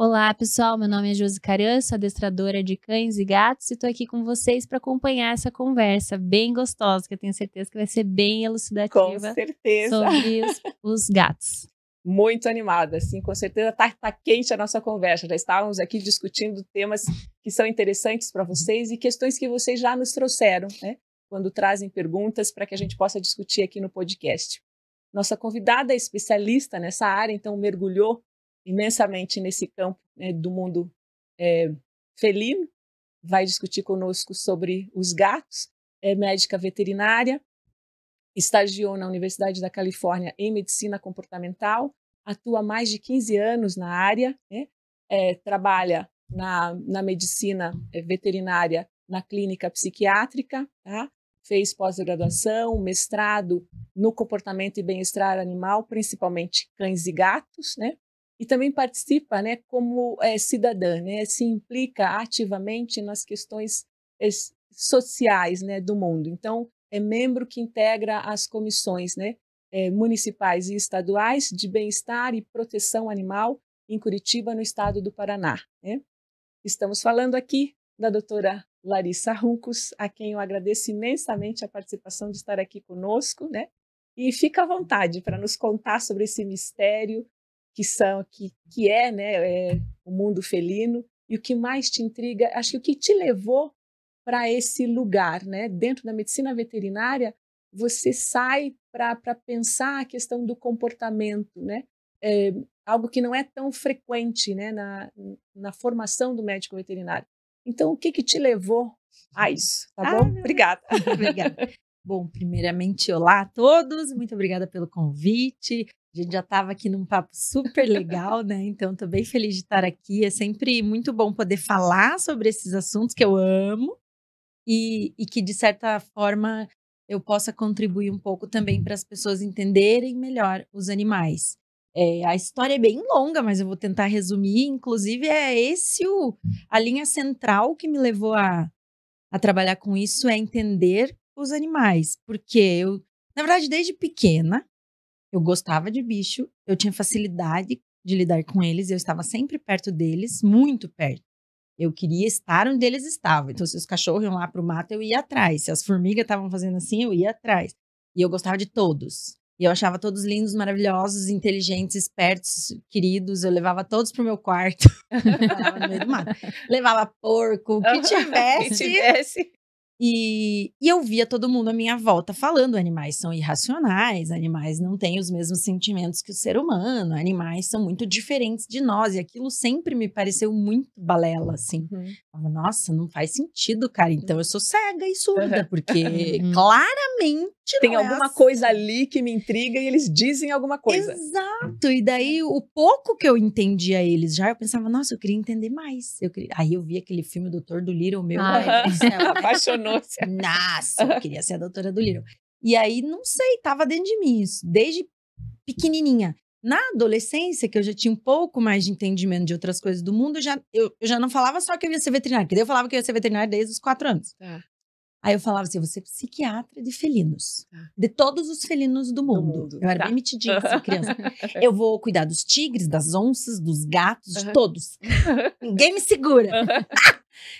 Olá, pessoal. Meu nome é Josi Caran, sou adestradora de cães e gatos e estou aqui com vocês para acompanhar essa conversa bem gostosa, que eu tenho certeza que vai ser bem elucidativa. Com certeza. Sobre os gatos. Muito animada, sim, com certeza tá quente a nossa conversa. Já estávamos aqui discutindo temas que são interessantes para vocês e questões que vocês já nos trouxeram, né? Quando trazem perguntas para que a gente possa discutir aqui no podcast. Nossa convidada é especialista nessa área, então mergulhou imensamente nesse campo, né, do mundo felino. Vai discutir conosco sobre os gatos. É médica veterinária, estagiou na Universidade da Califórnia em medicina comportamental, atua há mais de 15 anos na área, né? Trabalha na medicina veterinária na clínica psiquiátrica, tá? Fez pós-graduação, mestrado no comportamento e bem-estar animal, principalmente cães e gatos, né? E também participa, né, como cidadã, né? Se implica ativamente nas questões sociais, né, do mundo. Então, é membro que integra as comissões, né, municipais e estaduais de bem-estar e proteção animal em Curitiba, no estado do Paraná, né? Estamos falando aqui da doutora Larissa Runkus, a quem eu agradeço imensamente a participação de estar aqui conosco, né? E fica à vontade para nos contar sobre esse mistério que é, né, o mundo felino e o que mais te intriga, acho que o que te levou para esse lugar, né? Dentro da medicina veterinária, você sai para pensar a questão do comportamento, né? Algo que não é tão frequente, né, na formação do médico veterinário. Então, o que te levou a isso? Tá bom? Obrigada. Obrigada. Bom, primeiramente, olá a todos. Muito obrigada pelo convite. A gente já estava aqui num papo super legal, né? Então, estou bem feliz de estar aqui. É sempre muito bom poder falar sobre esses assuntos que eu amo. E que, de certa forma, eu possa contribuir um pouco também para as pessoas entenderem melhor os animais. A história é bem longa, mas eu vou tentar resumir. Inclusive, a linha central que me levou a trabalhar com isso, é entender os animais. Porque eu, na verdade, desde pequena, eu gostava de bicho, eu tinha facilidade de lidar com eles, eu estava sempre perto deles, muito perto. Eu queria estar onde eles estavam. Então, se os cachorros iam lá pro mato, eu ia atrás. Se as formigas estavam fazendo assim, eu ia atrás. E eu gostava de todos. E eu achava todos lindos, maravilhosos, inteligentes, espertos, queridos. Eu levava todos pro meu quarto. Levava no meio do mato. Levava porco, o que tivesse. E eu via todo mundo à minha volta falando: animais são irracionais, animais não têm os mesmos sentimentos que o ser humano, animais são muito diferentes de nós. E aquilo sempre me pareceu muito balela, assim. Nossa, não faz sentido, cara. Então eu sou cega e surda, porque claramente tem alguma coisa ali que me intriga e eles dizem alguma coisa. Exato. E daí, o pouco que eu entendia eles já, eu pensava, nossa, eu queria entender mais. Aí eu vi aquele filme Doutor Dolittle, meu Deus do céu. Apaixonou-se. Nossa, eu queria ser a doutora Dolittle. E aí, não sei, tava dentro de mim isso, desde pequenininha. Na adolescência, que eu já tinha um pouco mais de entendimento de outras coisas do mundo, eu já não falava só que eu ia ser veterinária, porque daí eu falava que eu ia ser veterinária desde os 4 anos. Aí eu falava assim, eu vou ser psiquiatra de felinos. De todos os felinos do mundo. Eu era bem metidinha, assim, criança. Eu vou cuidar dos tigres, das onças, dos gatos, de todos. Ninguém me segura.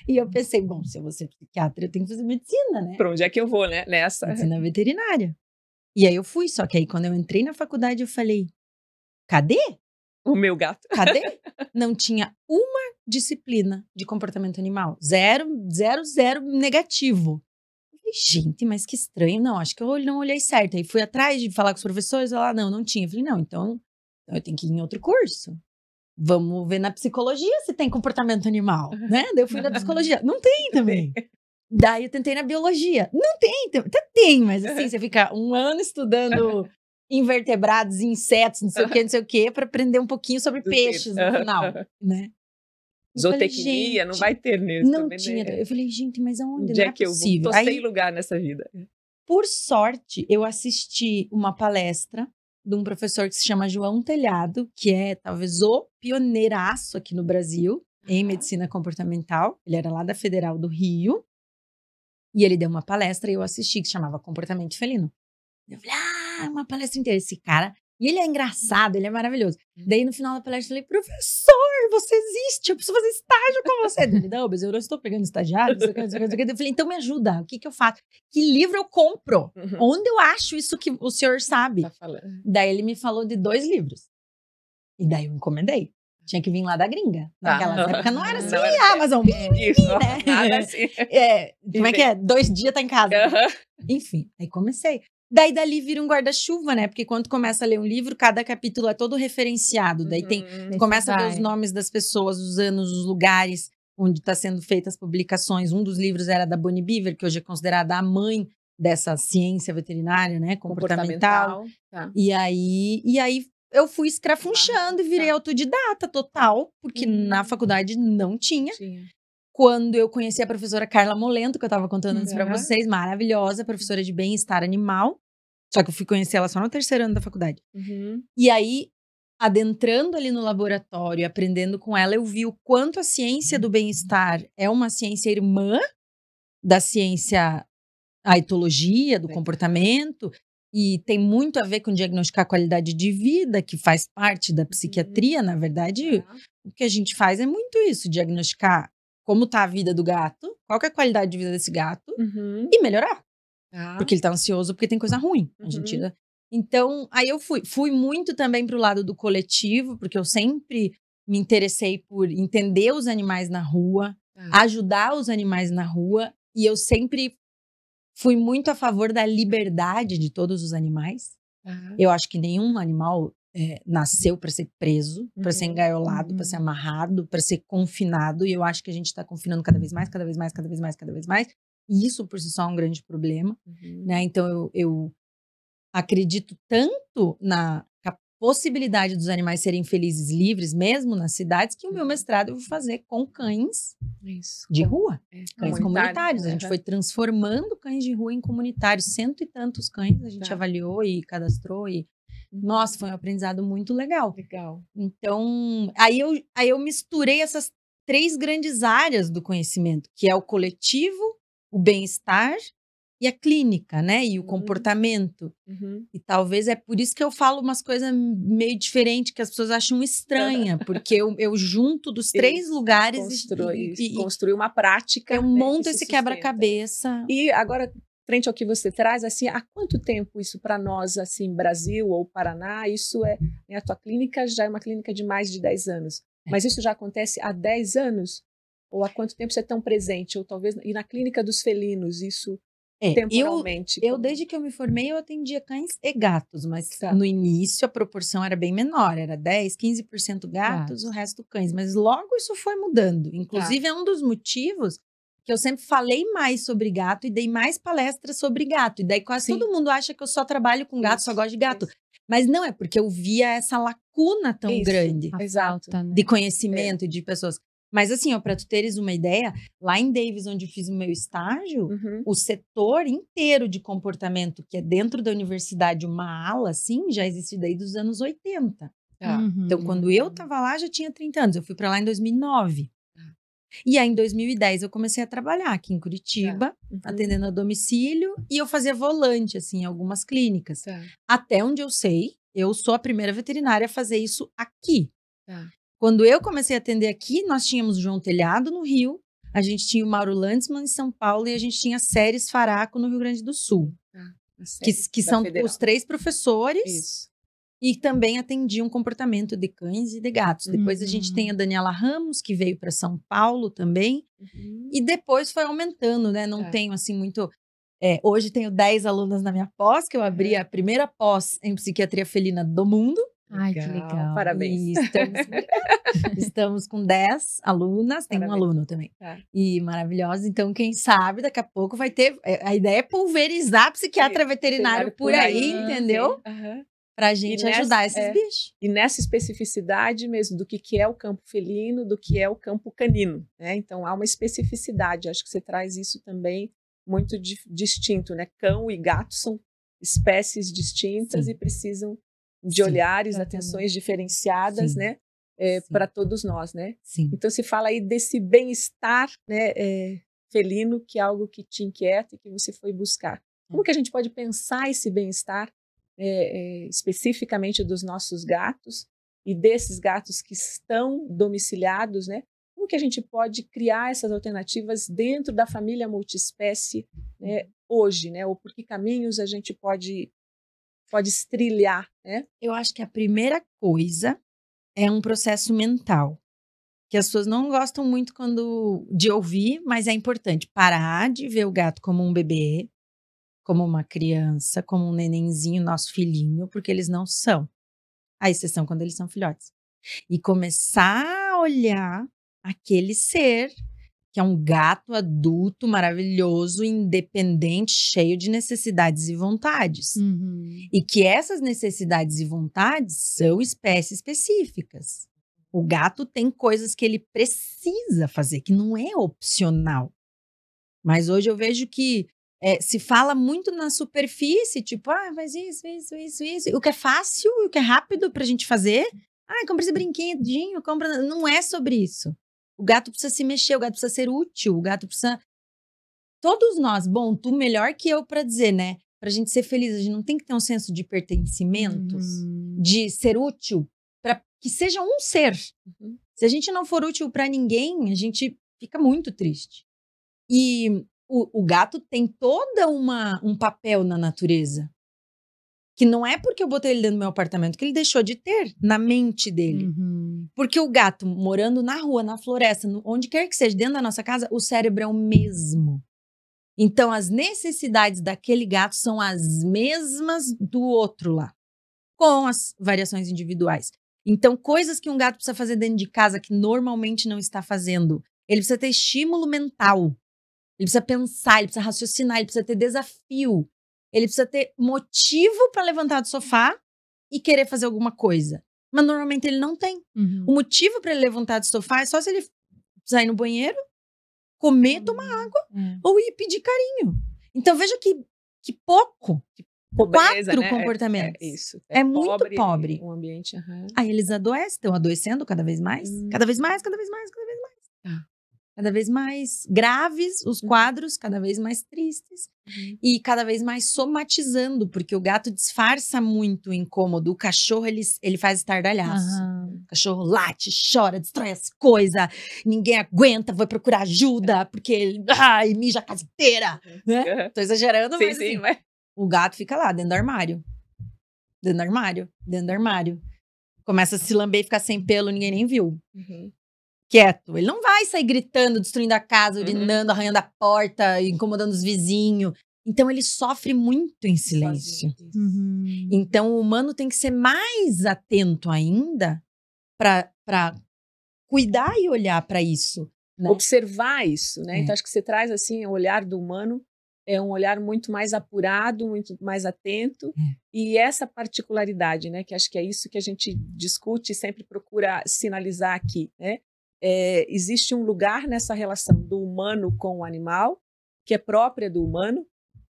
E eu pensei, bom, se eu vou ser psiquiatra, eu tenho que fazer medicina, né? Pra onde é que eu vou, né? Nessa. Medicina veterinária. E aí eu fui, só que aí quando eu entrei na faculdade, eu falei, cadê? O meu gato. Cadê? Não tinha uma disciplina de comportamento animal. Zero negativo. Gente, mas que estranho. Não, acho que eu não olhei certo. Aí fui atrás de falar com os professores, lá não tinha. Eu falei, não, então eu tenho que ir em outro curso. Vamos ver na psicologia se tem comportamento animal, né? Daí eu fui na psicologia. Não tem também. Daí eu tentei na biologia. Não tem, até tem, mas assim, você fica 1 ano estudando invertebrados, insetos, não sei o quê, para aprender um pouquinho sobre peixes no final, né? Zootecnia, não vai ter mesmo. Não tinha. Eu falei, gente, mas aonde? Onde não é que possível. Eu vou? Tô sem lugar nessa vida. Por sorte, eu assisti uma palestra de um professor que se chama João Telhado, que é talvez o pioneiraço aqui no Brasil em medicina comportamental. Ele era lá da Federal do Rio. E ele deu uma palestra e eu assisti, que se chamava Comportamento Felino. Eu falei, uma palestra inteira. Esse cara... E ele é engraçado, ele é maravilhoso. Daí, no final da palestra, eu falei, professor, você existe, eu preciso fazer estágio com você. Ele, não, mas eu não estou pegando estagiário, não sei o que, não sei o que, não sei o que. Eu falei, então me ajuda, o que eu faço? Que livro eu compro? Onde eu acho isso que o senhor sabe? Tá falando. Daí ele me falou de 2 livros. E daí eu encomendei. Tinha que vir lá da gringa. Naquela época não era assim, Não era Amazon. Isso, né? nada assim. Como é que é? 2 dias tá em casa. Enfim, aí comecei. Daí dali vira um guarda-chuva, né? Porque quando começa a ler um livro, cada capítulo é todo referenciado. Daí começa a ver os nomes das pessoas, os anos, os lugares onde está sendo feitas as publicações. Um dos livros era da Bonnie Beaver, que hoje é considerada a mãe dessa ciência veterinária, né? Comportamental. Tá. E aí eu fui escrafunchando e virei autodidata total, porque na faculdade não tinha. Quando eu conheci a professora Carla Molento, que eu estava contando antes para vocês, maravilhosa, professora de bem-estar animal. Só que eu fui conhecer ela só no 3º ano da faculdade. E aí, adentrando ali no laboratório, aprendendo com ela, eu vi o quanto a ciência do bem-estar é uma ciência irmã da ciência, a etologia, do comportamento, e tem muito a ver com diagnosticar a qualidade de vida, que faz parte da psiquiatria. Na verdade, o que a gente faz é muito isso, diagnosticar como tá a vida do gato, qual que é a qualidade de vida desse gato e melhorar. Porque ele tá ansioso, porque tem coisa ruim. A gente, então, aí eu fui muito também pro lado do coletivo, porque eu sempre me interessei por entender os animais na rua, ajudar os animais na rua, e eu sempre fui muito a favor da liberdade de todos os animais. Eu acho que nenhum animal nasceu para ser preso, para ser engaiolado, para ser amarrado, para ser confinado. E eu acho que a gente está confinando cada vez mais, cada vez mais, cada vez mais, cada vez mais. E isso por si só é um grande problema. Né? Então eu acredito tanto na possibilidade dos animais serem felizes, livres, mesmo nas cidades, que o meu mestrado eu vou fazer com cães de rua. Cães comunitários. A gente foi transformando cães de rua em comunitários. 100 e tantos cães a gente avaliou e cadastrou e nossa, foi um aprendizado muito legal. Então, aí eu misturei essas 3 grandes áreas do conhecimento, que é o coletivo, o bem-estar e a clínica, né? E o comportamento. E talvez é por isso que eu falo umas coisas meio diferentes, que as pessoas acham estranha, porque eu junto dos 3 lugares construir uma prática. Eu monto esse quebra-cabeça. E agora, frente ao que você traz, assim, há quanto tempo isso para nós, assim, Brasil ou Paraná, isso a tua clínica já é uma clínica de mais de 10 anos. Mas isso já acontece há 10 anos? Ou há quanto tempo você é tão presente? Ou talvez, e na clínica dos felinos, isso temporalmente? Eu desde que eu me formei, eu atendia cães e gatos, mas no início a proporção era bem menor, era 10, 15% gatos, o resto cães. Mas logo isso foi mudando. Inclusive é um dos motivos que eu sempre falei mais sobre gato e dei mais palestras sobre gato. E daí quase todo mundo acha que eu só trabalho com gato, só gosto de gato. Mas não, é porque eu via essa lacuna tão grande de conhecimento e de pessoas. Mas assim, para tu teres uma ideia, lá em Davis, onde eu fiz o meu estágio, o setor inteiro de comportamento, que é dentro da universidade, uma ala, assim, já existe desde os anos 80. Então, quando eu estava lá, já tinha 30 anos. Eu fui para lá em 2009. E aí, em 2010, eu comecei a trabalhar aqui em Curitiba, atendendo a domicílio, e eu fazia volante, assim, em algumas clínicas. Até onde eu sei, eu sou a primeira veterinária a fazer isso aqui. Quando eu comecei a atender aqui, nós tínhamos o João Telhado no Rio, a gente tinha o Mauro Landsman em São Paulo e a gente tinha Séries Faraco no Rio Grande do Sul. Que são os 3 professores e também atendiam comportamento de cães e de gatos. Depois a gente tem a Daniela Ramos, que veio para São Paulo também. E depois foi aumentando, né? Não tenho assim muito... hoje tenho 10 alunas na minha pós, que eu abri a primeira pós em psiquiatria felina do mundo. Ai, que legal. Parabéns. E estamos com 10 alunas, tem um aluno também. E maravilhosa. Então, quem sabe, daqui a pouco vai ter... A ideia é pulverizar psiquiatra veterinário por aí, entendeu? Pra gente ajudar esses bichos. E nessa especificidade mesmo do que é o campo felino, do que é o campo canino, né? Então, há uma especificidade. Acho que você traz isso também muito distinto, né? Cão e gato são espécies distintas e precisam de olhares, atenções diferenciadas, né? Para todos nós, né? Então, se fala aí desse bem-estar, né, felino, que é algo que te inquieta e que você foi buscar. Como que a gente pode pensar esse bem-estar especificamente dos nossos gatos e desses gatos que estão domiciliados, né? Como que a gente pode criar essas alternativas dentro da família multiespécie, né, hoje, né? Ou por que caminhos a gente pode trilhar, né? Eu acho que a primeira coisa é um processo mental, que as pessoas não gostam muito de ouvir, mas é importante parar de ver o gato como um bebê, como uma criança, como um nenenzinho, nosso filhinho, porque eles não são. A exceção quando eles são filhotes. E começar a olhar aquele ser que é um gato adulto, maravilhoso, independente, cheio de necessidades e vontades. E que essas necessidades e vontades são espécies específicas. O gato tem coisas que ele precisa fazer, que não é opcional. Mas hoje eu vejo que se fala muito na superfície, tipo, faz isso. O que é fácil, o que é rápido pra gente fazer. Compra esse brinquedinho, compra... Não é sobre isso. O gato precisa se mexer, o gato precisa ser útil, o gato precisa... Todos nós, bom, tu melhor que eu pra dizer, né? Pra gente ser feliz, a gente não tem que ter um senso de pertencimentos, de ser útil, pra que seja um ser. Se a gente não for útil pra ninguém, a gente fica muito triste. E o gato tem todo um papel na natureza. Que não é porque eu botei ele dentro do meu apartamento que ele deixou de ter na mente dele. Porque o gato, morando na rua, na floresta, onde quer que seja, dentro da nossa casa, o cérebro é o mesmo. Então, as necessidades daquele gato são as mesmas do outro lá. Com as variações individuais. Então, coisas que um gato precisa fazer dentro de casa que normalmente não está fazendo. Ele precisa ter estímulo mental. Ele precisa pensar, ele precisa raciocinar, ele precisa ter desafio. Ele precisa ter motivo para levantar do sofá e querer fazer alguma coisa. Mas normalmente ele não tem. O motivo para ele levantar do sofá é só se ele sair no banheiro, comer, tomar água ou ir pedir carinho. Então veja que pouco. Pobreza, 4 né? comportamentos. Isso. É muito pobre. Um ambiente. Aí eles adoecem, estão adoecendo cada vez mais. Cada vez mais. Cada vez mais graves os quadros, cada vez mais tristes. E cada vez mais somatizando, porque o gato disfarça muito o incômodo. O cachorro, ele faz estardalhaço. O cachorro late, chora, destrói as coisas. Ninguém aguenta, vai procurar ajuda, porque ele mija a casa inteira. Né? Tô exagerando, mas assim, mas... o gato fica lá, dentro do armário. Dentro do armário. Começa a se lamber e ficar sem pelo, ninguém nem viu. Quieto. Ele não vai sair gritando, destruindo a casa, urinando, arranhando a porta, incomodando os vizinhos. Então, ele sofre muito em silêncio. Então, o humano tem que ser mais atento ainda para cuidar e olhar para isso. Né? Observar isso, né? Então, acho que você traz, assim, o olhar do humano é um olhar muito mais apurado, muito mais atento. E essa particularidade, né? Que acho que é isso que a gente discute e sempre procura sinalizar aqui, né? Existe um lugar nessa relação do humano com o animal que é própria do humano,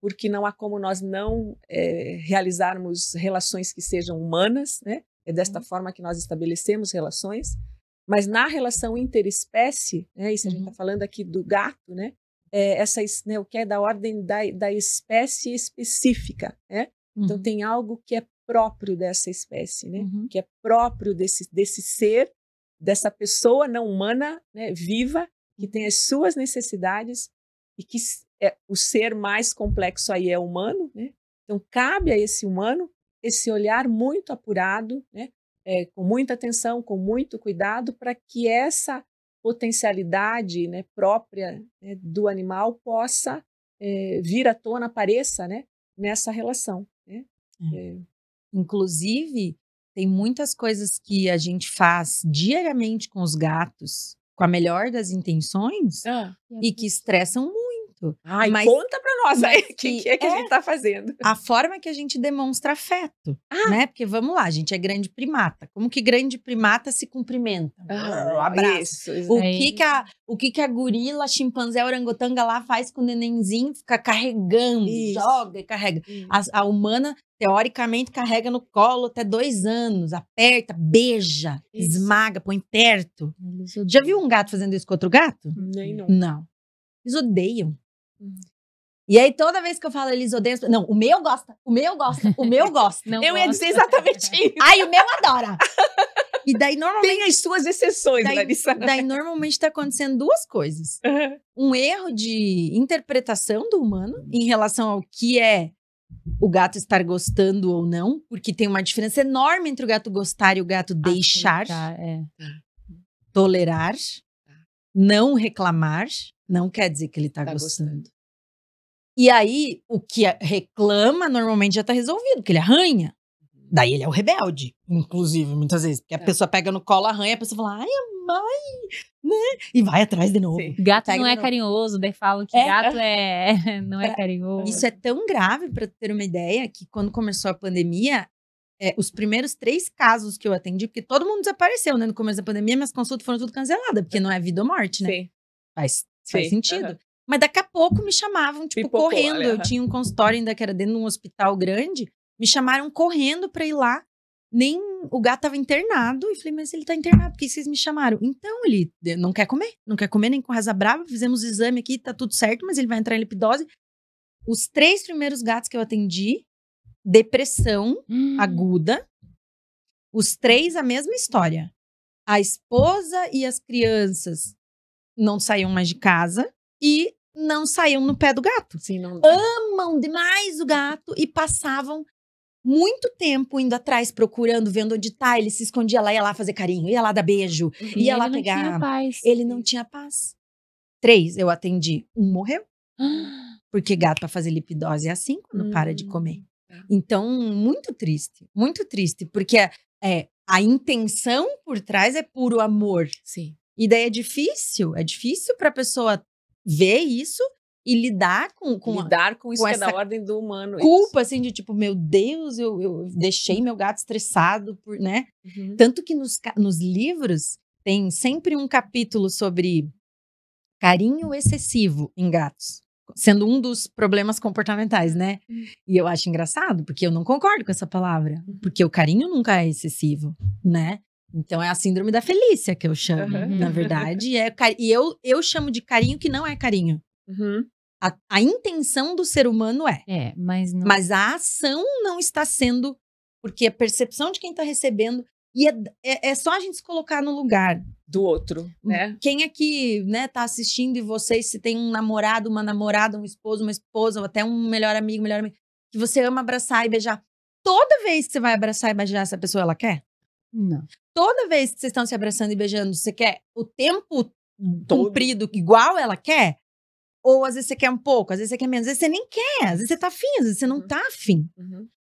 porque não há como nós não realizarmos relações que sejam humanas, né? É desta forma que nós estabelecemos relações, mas na relação interespécie, né? Isso a gente está falando aqui do gato, né? Né, o que é da ordem da espécie específica, né? Então tem algo que é próprio dessa espécie, né? Que é próprio desse ser, dessa pessoa não humana, né, viva, que tem as suas necessidades e que o ser mais complexo aí é humano, né? Então cabe a esse humano esse olhar muito apurado, né, com muita atenção, com muito cuidado, para que essa potencialidade, né, própria, né, do animal possa vir à tona, apareça, né, nessa relação. Né? Inclusive, tem muitas coisas que a gente faz diariamente com os gatos, com a melhor das intenções, e que estressam muito. Mas conta pra nós aí o que é que a gente tá fazendo. A forma que a gente demonstra afeto, né? Porque vamos lá, a gente é grande primata. Como que grande primata se cumprimenta? Abraço. Isso, o que a gorila, chimpanzé, orangotanga lá faz com o nenenzinho? Fica carregando, joga e carrega. A humana, teoricamente, carrega no colo até 2 anos, aperta, beija, esmaga, põe perto. Já viu um gato fazendo isso com outro gato? Nem não. Não. Eles odeiam. E aí, toda vez que eu falo eles odeiam, não, o meu gosta. Eu ia dizer exatamente isso. Ai, o meu adora. E daí, normalmente... Tem as suas exceções, daí, Larissa. Daí, normalmente, está acontecendo duas coisas. Um erro de interpretação do humano em relação ao que é o gato estar gostando ou não, porque tem uma diferença enorme entre o gato gostar e o gato deixar, tolerar, não reclamar, não quer dizer que ele está gostando. E aí, o que reclama normalmente já está resolvido, porque ele arranha. Daí ele é o rebelde, inclusive, muitas vezes. Porque a pessoa pega no colo, arranha, a pessoa fala, ai, mãe, né? E vai atrás de novo. Gato não é carinhoso, daí falam que gato não é carinhoso. Isso é tão grave, para ter uma ideia, que quando começou a pandemia, os primeiros 3 casos que eu atendi, porque todo mundo desapareceu, né? No começo da pandemia, minhas consultas foram tudo canceladas, porque não é vida ou morte, né? Sim. Faz sentido. Mas daqui a pouco me chamavam, tipo, correndo. Eu tinha um consultório ainda que era dentro de um hospital grande. Me chamaram correndo pra ir lá. Nem o gato tava internado. E falei, mas ele tá internado, por que vocês me chamaram? Então, ele não quer comer. Não quer comer nem com rasa brava. Fizemos o exame aqui, tá tudo certo, mas ele vai entrar em lipidose. Os 3 primeiros gatos que eu atendi, depressão aguda. Os 3, a mesma história. A esposa e as crianças não saíam mais de casa. E não saíam no pé do gato. Sim, não... Amam demais o gato e passavam muito tempo indo atrás, procurando, vendo onde tá. Ele se escondia lá, ia lá fazer carinho, ia lá dar beijo, ia lá pegar. Ele não tinha paz. Ele não tinha paz. 3 eu atendi, 1 morreu. Porque gato pra fazer lipidose é assim, quando para de comer. Então, muito triste, porque a intenção por trás é puro amor. Sim. E daí é difícil pra pessoa ver isso e lidar com isso que é da ordem do humano. Culpa, assim, de tipo, meu Deus, eu deixei meu gato estressado, né? Tanto que nos livros tem sempre um capítulo sobre carinho excessivo em gatos, sendo um dos problemas comportamentais, né? E eu acho engraçado, porque eu não concordo com essa palavra, porque o carinho nunca é excessivo, né? Então é a síndrome da Felícia que eu chamo, na verdade. E eu chamo de carinho que não é carinho. A intenção do ser humano mas não... Mas a ação não está sendo, porque a percepção de quem está recebendo, e é só a gente se colocar no lugar do outro, né? Quem aqui, né, tá assistindo e vocês, se tem um namorado, uma namorada, um esposo, uma esposa, ou até um melhor amigo, que você ama abraçar e beijar. Toda vez que você vai abraçar e beijar essa pessoa, ela quer? Não. Toda vez que vocês estão se abraçando e beijando, você quer o tempo comprido igual ela quer? Ou às vezes você quer um pouco, às vezes você quer menos, às vezes você nem quer, às vezes você tá afim, às vezes você não tá afim.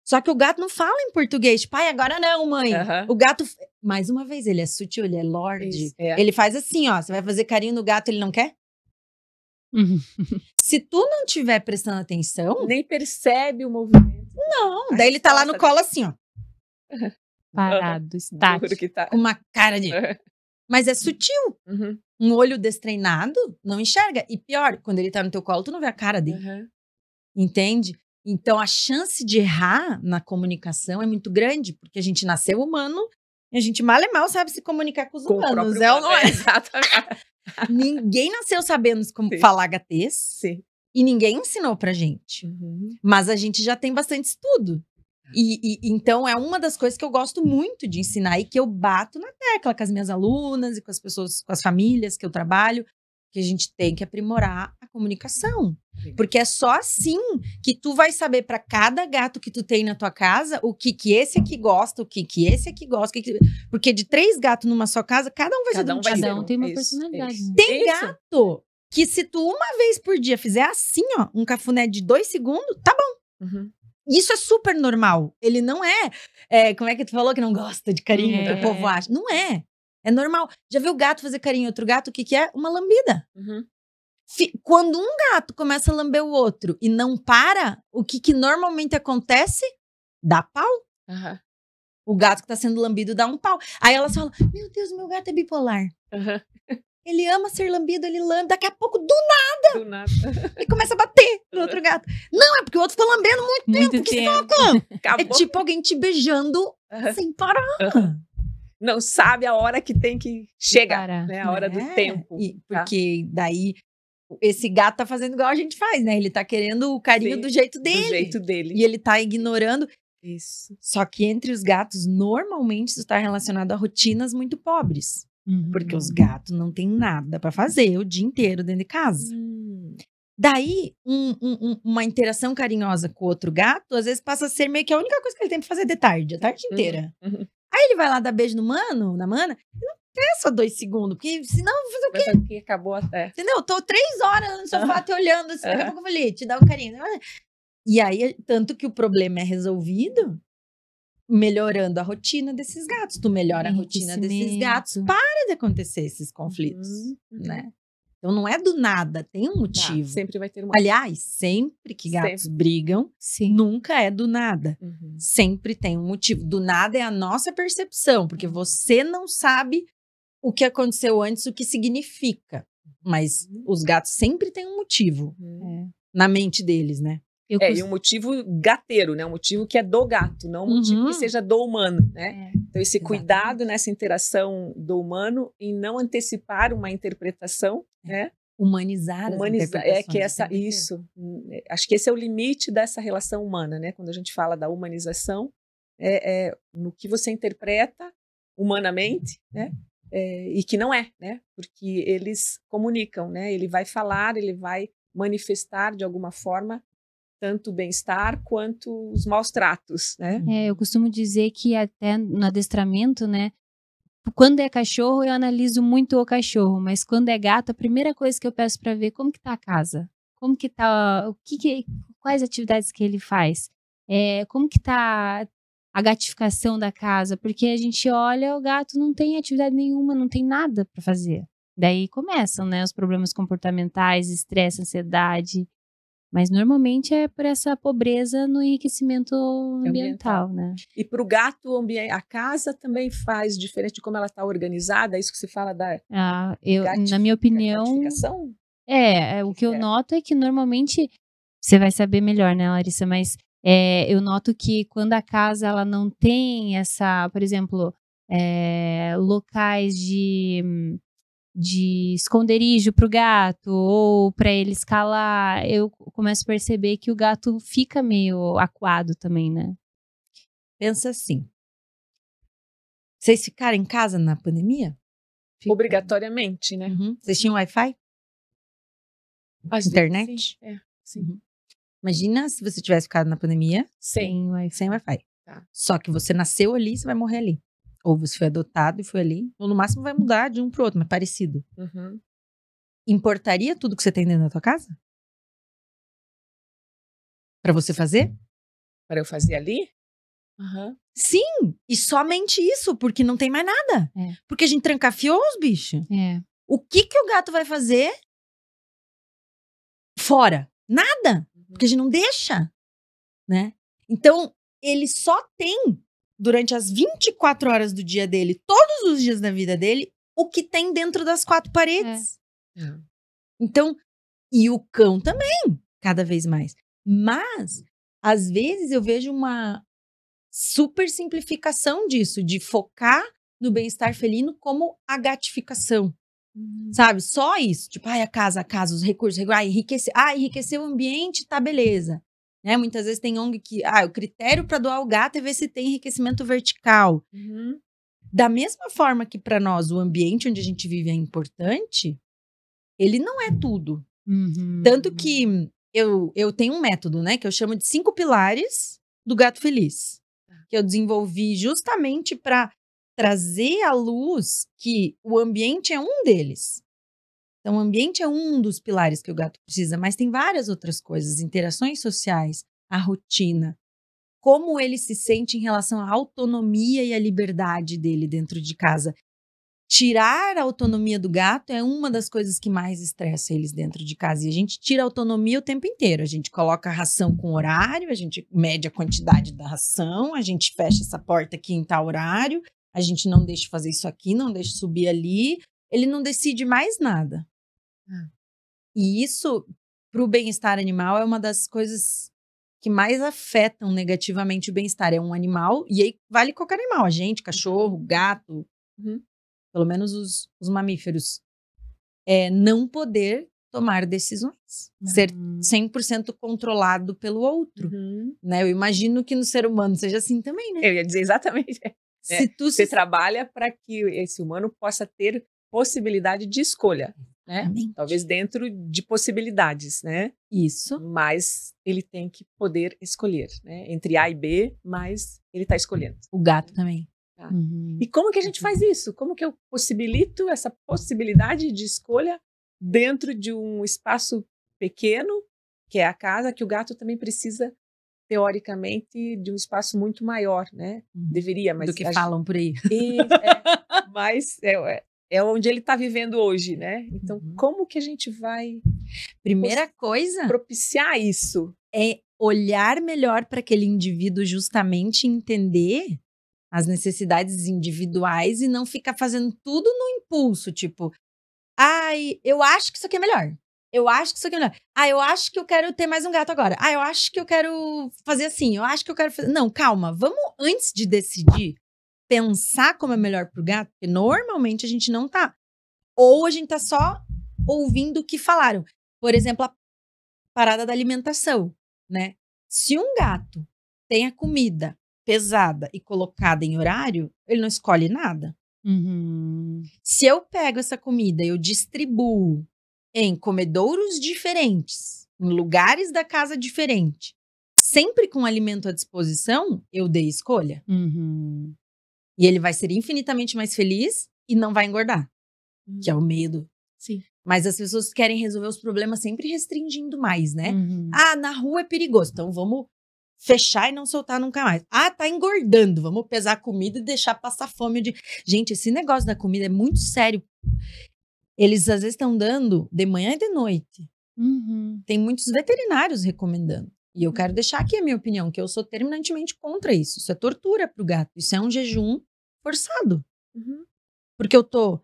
Só que o gato não fala em português, pai, agora não, mãe. O gato, mais uma vez, ele é sutil, ele é lorde. Ele faz assim, ó, você vai fazer carinho no gato, ele não quer? Se tu não tiver prestando atenção... Nem percebe o movimento. Não, daí ele tá lá no colo assim, ó. Parado, estático. Com uma cara de... Mas é sutil. Um olho destreinado não enxerga. E pior, quando ele tá no teu colo, tu não vê a cara dele. Entende? Então, a chance de errar na comunicação é muito grande, porque a gente nasceu humano e a gente mal e mal sabe se comunicar com os humanos. É ou não é? Exatamente. Ninguém nasceu sabendo como falar gatês. Sim. E ninguém ensinou pra gente. Mas a gente já tem bastante estudo. Então, é uma das coisas que eu gosto muito de ensinar e que eu bato na tecla com as minhas alunas e com as pessoas, com as famílias que eu trabalho, que a gente tem que aprimorar a comunicação. Porque é só assim que tu vai saber para cada gato que tu tem na tua casa o que esse aqui gosta, o que esse aqui gosta. Porque de 3 gatos numa só casa, cada um vai ser de um tipo. Cada um tem uma personalidade. Né? Tem gato que se tu uma vez por dia fizer assim, ó, um cafuné de 2 segundos, tá bom. Isso é super normal. Ele não como é que tu falou que não gosta de carinho, que o povo acha? Não é. É normal. Já viu o gato fazer carinho em outro gato? O que é? Uma lambida. Quando um gato começa a lamber o outro e não para, o que normalmente acontece? Dá pau. O gato que tá sendo lambido dá um pau. Aí elas falam, meu Deus, meu gato é bipolar. Ele ama ser lambido, ele lambe. Daqui a pouco, do nada. Ele começa a bater no outro gato. Não, é porque o outro ficou lambendo muito tempo. Que saco! É tipo alguém te beijando sem parar. Não sabe a hora que tem que chegar, né? A hora do tempo. Porque daí, esse gato tá fazendo igual a gente faz, né? Ele tá querendo o carinho do jeito dele. Do jeito dele. E ele tá ignorando. Isso. Só que entre os gatos, normalmente isso está relacionado a rotinas muito pobres. Porque os gatos não têm nada para fazer o dia inteiro dentro de casa. Daí, uma interação carinhosa com o outro gato, às vezes passa a ser meio que a única coisa que ele tem pra fazer de tarde, a tarde inteira. Aí ele vai lá dar beijo no mano, na mana, e não quer só 2 segundos, porque senão fazer o quê? Porque acabou até. Entendeu? Tô 3 horas no sofá te olhando, assim, daqui a pouco eu falei, te dá um carinho. E aí, tanto que o problema é resolvido melhorando a rotina desses gatos. Tu melhora a rotina desses gatos, para de acontecer esses conflitos, né? Então não é do nada, tem um motivo. Sempre vai ter um Aliás, sempre que gatos brigam, nunca é do nada. Sempre tem um motivo. Do nada é a nossa percepção, porque você não sabe o que aconteceu antes, o que significa. Mas os gatos sempre têm um motivo na mente deles, né? E um motivo gateiro, né? Um motivo que é do gato, não um motivo que seja do humano, né? Então esse cuidado nessa interação do humano em não antecipar uma interpretação, né? Humanizar que isso. Acho que esse é o limite dessa relação humana, né? Quando a gente fala da humanização, no que você interpreta humanamente, né? E que não é, né? Porque eles comunicam, né? Ele vai falar, ele vai manifestar de alguma forma tanto o bem-estar quanto os maus tratos, né? Eu costumo dizer que até no adestramento, né? Quando é cachorro, eu analiso muito o cachorro, mas quando é gato, a primeira coisa que eu peço para ver como que tá a casa, como que tá, quais atividades que ele faz, como que tá a gatificação da casa, porque a gente olha, o gato não tem atividade nenhuma, não tem nada para fazer. Daí começam, né, os problemas comportamentais, estresse, ansiedade. Mas normalmente é por essa pobreza no enriquecimento ambiental, né? E para o gato, a casa também faz diferente de como ela está organizada? É isso que se fala da na minha opinião, gratificação? O que eu noto é que normalmente, você vai saber melhor, né, Larissa? Mas eu noto que quando a casa ela não tem essa, por exemplo, locais de esconderijo para o gato ou para ele escalar, eu começo a perceber que o gato fica meio acuado também, né? Pensa assim. Vocês ficaram em casa na pandemia? Obrigatoriamente, né? Vocês tinham Wi-Fi? Internet? Sim. Imagina se você tivesse ficado na pandemia sem Wi-Fi. Tá. Só que você nasceu ali, você vai morrer ali. Ou você foi adotado e foi ali. Ou no máximo vai mudar de um pro outro, mas parecido. Importaria tudo que você tem dentro da tua casa? Pra você fazer? Para eu fazer ali? Sim! E somente isso, porque não tem mais nada. Porque a gente trancafiou os bichos. O que o gato vai fazer fora? Nada! Porque a gente não deixa. Né? Então, ele só tem, durante as 24 horas do dia dele, todos os dias da vida dele, o que tem dentro das 4 paredes. Então, e o cão também, cada vez mais. Mas, às vezes, eu vejo uma super simplificação disso, de focar no bem-estar felino como a gatificação. Sabe? Só isso. Tipo, a casa, os recursos, enriquecer o ambiente, tá, beleza. Né? Muitas vezes tem ONG que o critério para doar o gato é ver se tem enriquecimento vertical. Da mesma forma que para nós o ambiente onde a gente vive é importante, ele não é tudo. Tanto que eu tenho um método, né, que eu chamo de 5 pilares do gato feliz, que eu desenvolvi justamente para trazer à luz que o ambiente é um deles. Então, o ambiente é um dos pilares que o gato precisa, mas tem várias outras coisas, interações sociais, a rotina, como ele se sente em relação à autonomia e à liberdade dele dentro de casa. Tirar a autonomia do gato é uma das coisas que mais estressa eles dentro de casa. E a gente tira a autonomia o tempo inteiro. A gente coloca a ração com horário, a gente mede a quantidade da ração, a gente fecha essa porta aqui em tal horário, a gente não deixa fazer isso aqui, não deixa subir ali. Ele não decide mais nada. E isso, para o bem-estar animal, é uma das coisas que mais afetam negativamente o bem-estar. É um animal, e aí vale qualquer animal, a gente, cachorro, gato, pelo menos os mamíferos. Não poder tomar decisões. Ser 100% controlado pelo outro. Né? Eu imagino que no ser humano seja assim também, né? Eu ia dizer exatamente. Você trabalha para que esse humano possa ter possibilidade de escolha. Né? Talvez dentro de possibilidades, né? Isso. Mas ele tem que poder escolher, né? Entre A e B, mas ele está escolhendo. O gato também. Tá? E como que a gente faz isso? Como que eu possibilito essa possibilidade de escolha dentro de um espaço pequeno, que é a casa, que o gato também precisa, teoricamente, de um espaço muito maior, né? Deveria, mas... Do que falam por aí. Mas é onde ele está vivendo hoje, né? Então, como que a gente vai... Primeira coisa... propiciar isso. É olhar melhor para aquele indivíduo, justamente entender as necessidades individuais e não ficar fazendo tudo no impulso, tipo, ai, eu acho que isso aqui é melhor. Eu acho que isso aqui é melhor. Ah, eu acho que eu quero ter mais um gato agora. Ah, eu acho que eu quero fazer assim. Eu acho que eu quero fazer... Não, calma. Vamos, antes de decidir, pensar como é melhor pro gato, porque normalmente a gente não tá. Ou a gente tá só ouvindo o que falaram. Por exemplo, a parada da alimentação, né? Se um gato tem a comida pesada e colocada em horário, ele não escolhe nada. Se eu pego essa comida e eu distribuo em comedouros diferentes, em lugares da casa diferentes, sempre com alimento à disposição, eu dei escolha. E ele vai ser infinitamente mais feliz e não vai engordar. Que é o medo. Sim. Mas as pessoas querem resolver os problemas sempre restringindo mais, né? Ah, na rua é perigoso, então vamos fechar e não soltar nunca mais. Ah, tá engordando, vamos pesar a comida e deixar passar fome. Gente, esse negócio da comida é muito sério. Eles às vezes estão dando de manhã e de noite. Tem muitos veterinários recomendando. E eu quero deixar aqui a minha opinião, que eu sou terminantemente contra isso. Isso é tortura pro gato. Isso é um jejum forçado. Porque eu tô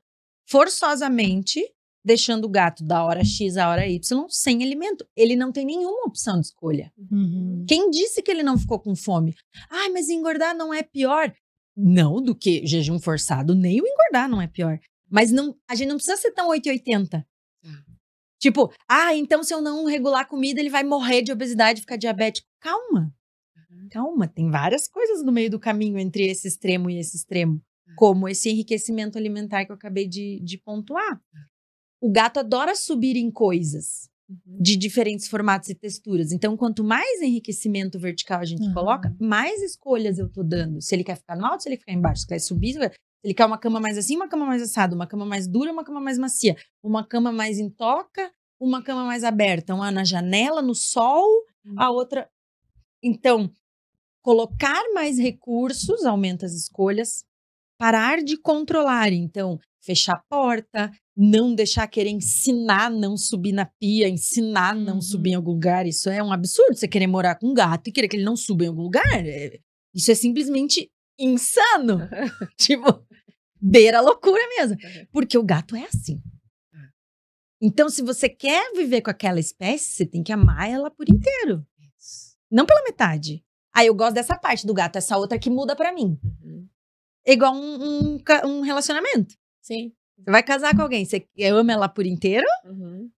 forçosamente deixando o gato da hora X à hora Y sem alimento. Ele não tem nenhuma opção de escolha. Quem disse que ele não ficou com fome? Ai, mas engordar não é pior. Não, do que jejum forçado, nem o engordar não é pior. Mas não, a gente não precisa ser tão 880. Tipo, então se eu não regular a comida, ele vai morrer de obesidade e ficar diabético. Calma. Calma, tem várias coisas no meio do caminho entre esse extremo e esse extremo. Como esse enriquecimento alimentar que eu acabei de pontuar. O gato adora subir em coisas de diferentes formatos e texturas. Então, quanto mais enriquecimento vertical a gente coloca, mais escolhas eu tô dando. Se ele quer ficar no alto, se ele quer embaixo, se ele quer subir, se ele quer uma cama mais assim, uma cama mais assada, uma cama mais dura, uma cama mais macia, uma cama mais em toca, uma cama mais aberta, uma na janela, no sol, a outra... Então, colocar mais recursos aumenta as escolhas, parar de controlar. Então, fechar a porta, não deixar querer ensinar não subir na pia, ensinar não subir em algum lugar. Isso é um absurdo, você querer morar com um gato e querer que ele não suba em algum lugar. Isso é simplesmente insano. Tipo, beira a loucura mesmo. Porque o gato é assim. Então, se você quer viver com aquela espécie, você tem que amar ela por inteiro. Não pela metade. Eu gosto dessa parte do gato, essa outra que muda pra mim. É igual um relacionamento. Sim. Você vai casar com alguém, você ama ela por inteiro?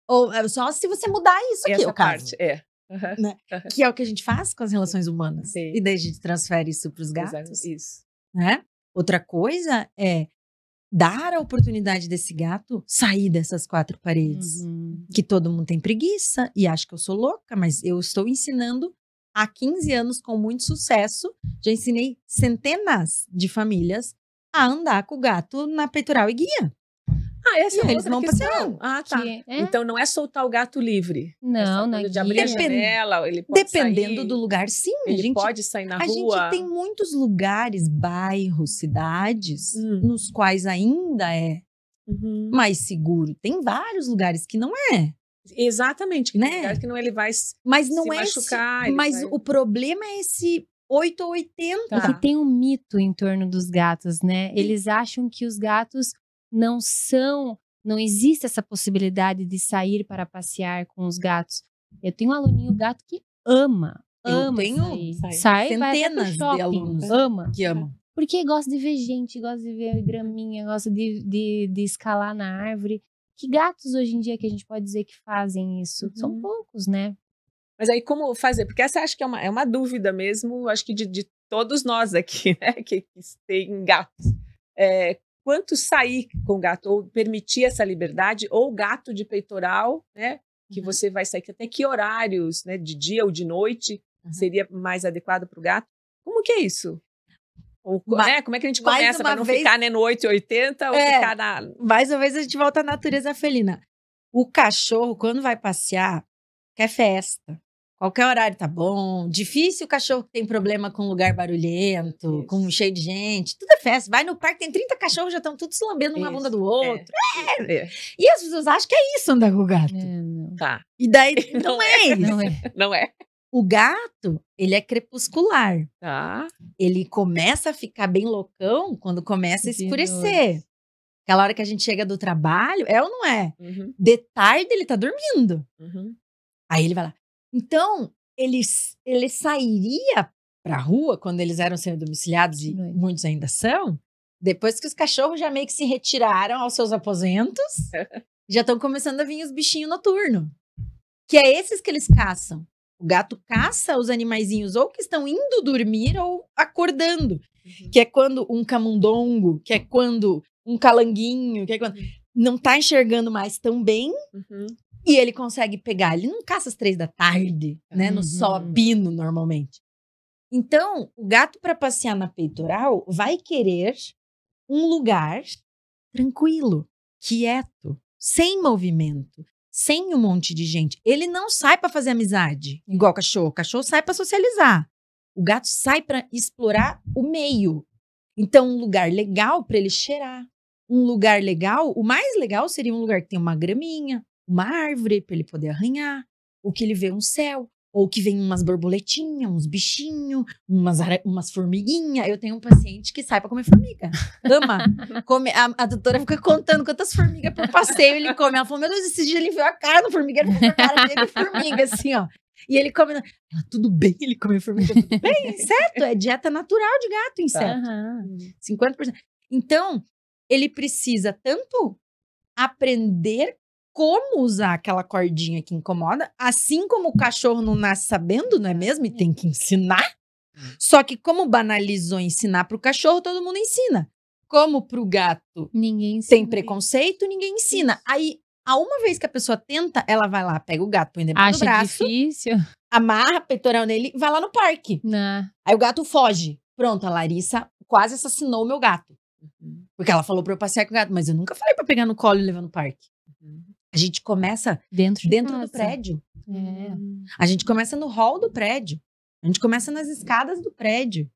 Ou só se você mudar isso aqui, essa parte, né? Que é o que a gente faz com as relações humanas. Sim. E daí a gente transfere isso pros gatos. Isso. Né? Outra coisa é dar a oportunidade desse gato sair dessas quatro paredes. Que todo mundo tem preguiça e acha que eu sou louca, mas eu estou ensinando há 15 anos com muito sucesso. Já ensinei centenas de famílias a andar com o gato na peitoral e guia. Essa é eles vão passear. Tá. Então não é soltar o gato livre. Não, não é de abrir a janela, ele pode dependendo sair, do lugar, sim. Ele pode sair na rua. A gente tem muitos lugares, bairros, cidades, nos quais ainda é mais seguro. Tem vários lugares que não é. Exatamente. Né? Tem lugares que não ele vai mas não se é machucar. Mas o problema é esse 8 ou 80. Porque tem um mito em torno dos gatos, né? Eles acham que os gatos não existe essa possibilidade de sair para passear com os gatos. Eu tenho um aluninho gato que ama sair. Centenas de alunos que amam. Porque gosta de ver gente, gosta de ver graminha, gosta de escalar na árvore. Que gatos hoje em dia que a gente pode dizer que fazem isso? São poucos, né? Mas aí como fazer? Porque essa acho que é uma dúvida mesmo, acho que de todos nós aqui, né, que tem gatos. Quanto sair com o gato, ou permitir essa liberdade, ou gato de peitoral, né, que você vai sair, até que horários, né, de dia ou de noite, seria mais adequado para o gato? Como que é isso? Ou, né, como é que a gente começa para não ficar, né, no 880 ou ficar na... Mais uma vez a gente volta à natureza felina. O cachorro, quando vai passear, quer festa. Qualquer horário tá bom. Difícil o cachorro que tem problema com lugar barulhento, com cheio de gente. Tudo é festa. Vai no parque, tem 30 cachorros, já estão todos se lambendo uma bunda do outro. E as pessoas acham que é isso andar com o gato. Não. Tá. E daí não é isso. Não é. O gato, ele é crepuscular. Tá. Ele começa a ficar bem loucão quando começa a escurecer. Aquela hora que a gente chega do trabalho, é ou não é? De tarde ele tá dormindo. Aí ele vai lá. Então, ele sairia pra rua, quando eles eram semi-domiciliados, e muitos ainda são, depois que os cachorros já meio que se retiraram aos seus aposentos, já estão começando a vir os bichinhos noturnos. Que é esses que eles caçam. O gato caça os animaizinhos ou que estão indo dormir ou acordando. Que é quando um camundongo, que é quando um calanguinho, que é quando não tá enxergando mais tão bem. E ele consegue pegar. Ele não caça às 3 da tarde, né? No sol a pino, normalmente. Então, o gato, para passear na peitoral, vai querer um lugar tranquilo, quieto, sem movimento, sem um monte de gente. Ele não sai para fazer amizade, igual o cachorro. O cachorro sai para socializar. O gato sai para explorar o meio. Então, um lugar legal para ele cheirar. Um lugar legal, o mais legal seria um lugar que tem uma graminha, uma árvore para ele poder arranhar, ou que ele vê um céu, ou que vem umas borboletinhas, uns bichinhos, umas formiguinhas. Eu tenho um paciente que sai para comer formiga. Ama. A doutora fica contando quantas formigas por passeio ele come. Ela falou, meu Deus, esse dia ele viu a cara do formigueiro, a cara dele formiga, assim, ó. E ele come... Ela, tudo bem ele comer formiga? Tudo bem, inseto. É dieta natural de gato, inseto. 50%. Então, ele precisa tanto aprender como usar aquela cordinha que incomoda, assim como o cachorro não nasce sabendo, não é mesmo? E tem que ensinar. Só que como banalizou ensinar pro cachorro, todo mundo ensina. Como pro gato ninguém ensina, tem preconceito, ninguém ensina. Aí, a uma vez que a pessoa tenta, ela vai lá, pega o gato, põe dentro do braço, difícil, amarra peitoral nele e vai lá no parque. Não. Aí o gato foge. Pronto, a Larissa quase assassinou o meu gato. Porque ela falou pra eu passear com o gato, mas eu nunca falei pra pegar no colo e levar no parque. A gente começa dentro do prédio. A gente começa no hall do prédio. A gente começa nas escadas do prédio.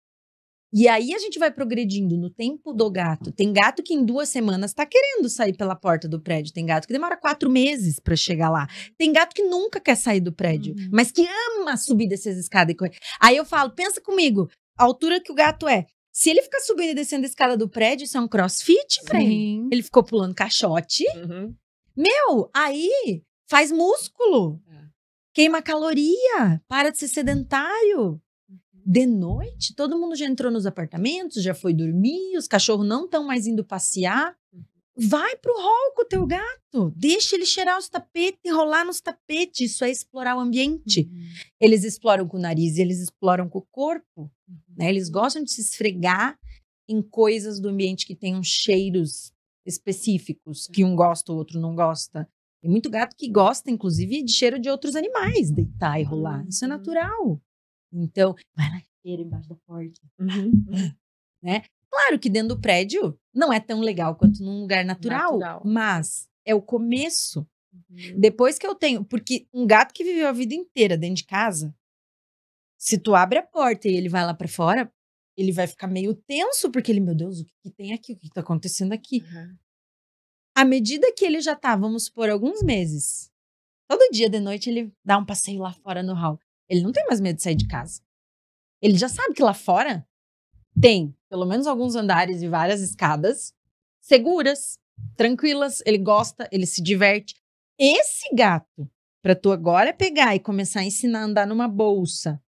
E aí a gente vai progredindo no tempo do gato. Tem gato que em 2 semanas tá querendo sair pela porta do prédio. Tem gato que demora 4 meses pra chegar lá. Tem gato que nunca quer sair do prédio, mas que ama subir dessas escadas e correr. Aí eu falo, pensa comigo, a altura que o gato é. Se ele ficar subindo e descendo a escada do prédio, isso é um crossfit pra ele. Ele ficou pulando caixote. Meu, aí faz músculo. Queima caloria. Para de ser sedentário. De noite, todo mundo já entrou nos apartamentos, já foi dormir, os cachorros não estão mais indo passear. Vai pro hall com o teu gato. Deixa ele cheirar os tapetes, rolar nos tapetes. Isso é explorar o ambiente. Eles exploram com o nariz e eles exploram com o corpo. Né? Eles gostam de se esfregar em coisas do ambiente que tenham cheiros específicos, que um gosta, o outro não gosta. Tem muito gato que gosta, inclusive, de cheiro de outros animais, deitar e rolar. Isso é natural. Então, vai lá, cheira embaixo da porta. Né? Claro que dentro do prédio não é tão legal quanto num lugar natural. Mas é o começo. Depois que eu tenho... Porque um gato que viveu a vida inteira dentro de casa, se tu abre a porta e ele vai lá pra fora, ele vai ficar meio tenso, porque ele, meu Deus, o que tem aqui? O que tá acontecendo aqui? À medida que ele já tá, vamos supor, alguns meses, todo dia de noite ele dá um passeio lá fora no hall. Ele não tem mais medo de sair de casa. Ele já sabe que lá fora tem pelo menos alguns andares e várias escadas seguras, tranquilas. Ele gosta, ele se diverte. Esse gato, pra tu agora pegar e começar a ensinar a andar numa bolsa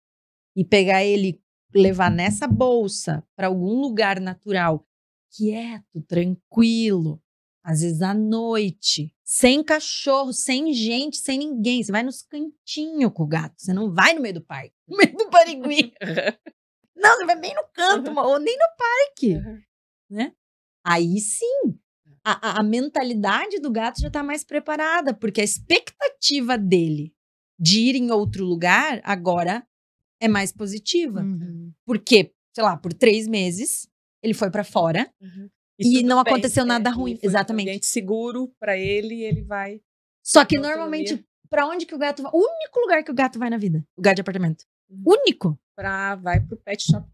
e pegar ele, levar nessa bolsa pra algum lugar natural, quieto, tranquilo, às vezes à noite, sem cachorro, sem gente, sem ninguém. Você vai nos cantinhos com o gato. Você não vai no meio do parque, no meio do Barigui. Não, você vai bem no canto, ou nem no parque. Né? Aí sim, a mentalidade do gato já tá mais preparada, porque a expectativa dele de ir em outro lugar agora é mais positiva. Porque, sei lá, por 3 meses, ele foi pra fora e não aconteceu nada ruim. Exatamente. Um ambiente seguro pra ele, ele vai. Só que normalmente, pra onde que o gato vai? O único lugar que o gato vai na vida, o gato de apartamento. Único. Vai pro pet shop